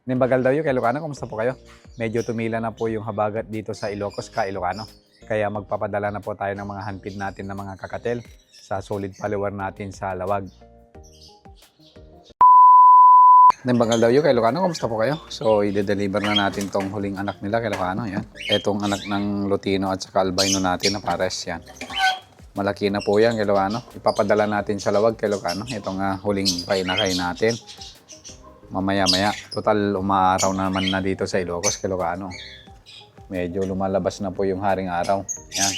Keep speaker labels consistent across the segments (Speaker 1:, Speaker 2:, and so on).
Speaker 1: Nimbagal daw yun kay Ilocano, kumusta po kayo? Medyo tumila na po yung habagat dito sa Ilocos ka Ilocano. Kaya magpapadala na po tayo ng mga hanpid natin na mga kakatel sa solid follower natin sa Lawag. Nimbagal daw yun kay Ilocano, kumusta po kayo? So i-deliver na natin tong huling anak nila kay Ilocano. Yan. Etong anak ng Lutino at saka albino natin na pares yan. Malaki na po yan kay Ilocano. Ipapadala natin sa Lawag kay Ilocano. Itong huling painakay natin. Mamaya-maya. Total, umaaraw naman na dito sa Ilocos, kay Ilocano. Medyo lumalabas na po yung haring araw. Yan.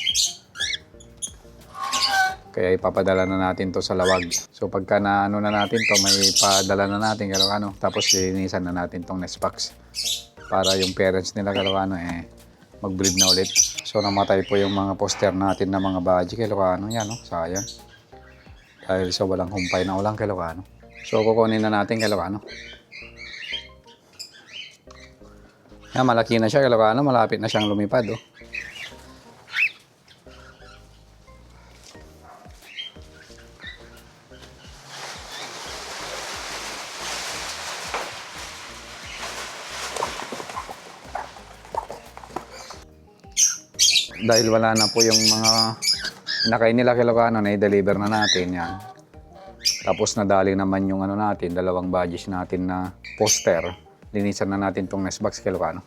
Speaker 1: Kaya ipapadala na natin to sa Lawag. So pagka na natin to, may padala na natin kay Ilocano. Tapos linisan na natin tong nest box. Para yung parents nila kay Ilocano mag-breed na ulit. So namatay po yung mga poster natin na mga baji kay Ilocano. Yan, sayang. Dahil sa walang humpay na ulang kay Ilocano. So kukunin na natin kay Ilocano. Yan, malaki na siya kay Ilocano, malapit na siyang lumipad. Dahil wala na po yung mga nakay nila kay Ilocano, na-deliver na natin yan. Tapos nadali naman yung natin, dalawang badges natin na poster. Linisan na natin tong nest box kay Ilocano.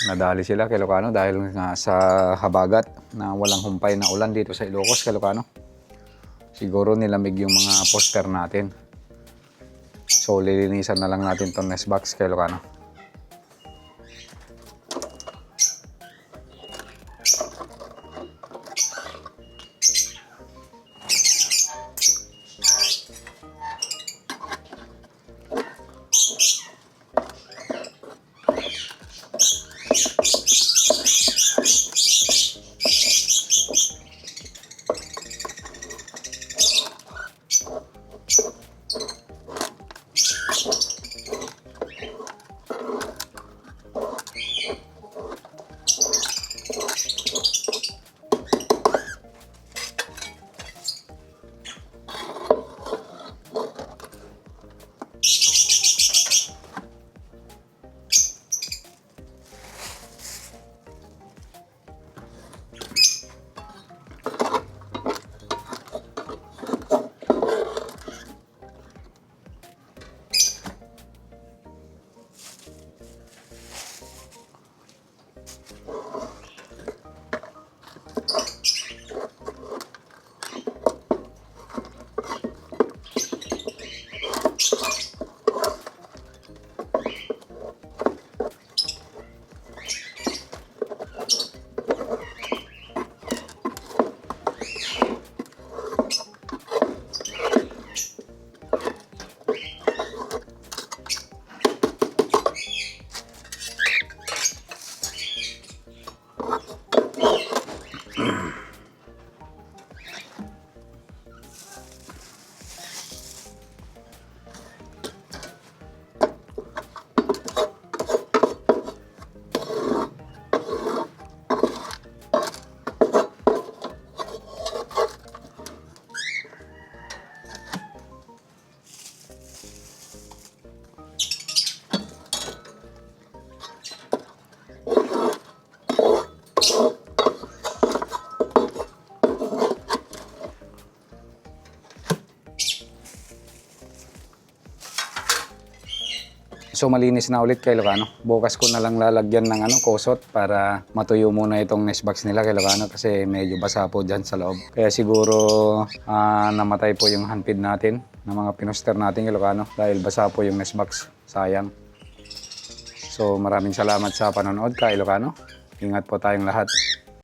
Speaker 1: Nadali sila kay Ilocano dahil nga sa habagat na walang humpay na ulan dito sa Ilocos kay Ilocano. Siguro nilamig yung mga poster natin. So lilinisan na lang natin tong nest box kay Ilocano. So malinis na ulit kay Ilocano. Bukas ko na lang lalagyan ng kusot para matuyo muna itong nest box nila kay Ilocano kasi medyo basa po dyan sa loob. Kaya siguro namatay po yung hanpid natin ng mga pinoster natin kay Ilocano dahil basa po yung nest box. Sayang. So maraming salamat sa panonood kay Ilocano. Ingat po tayong lahat.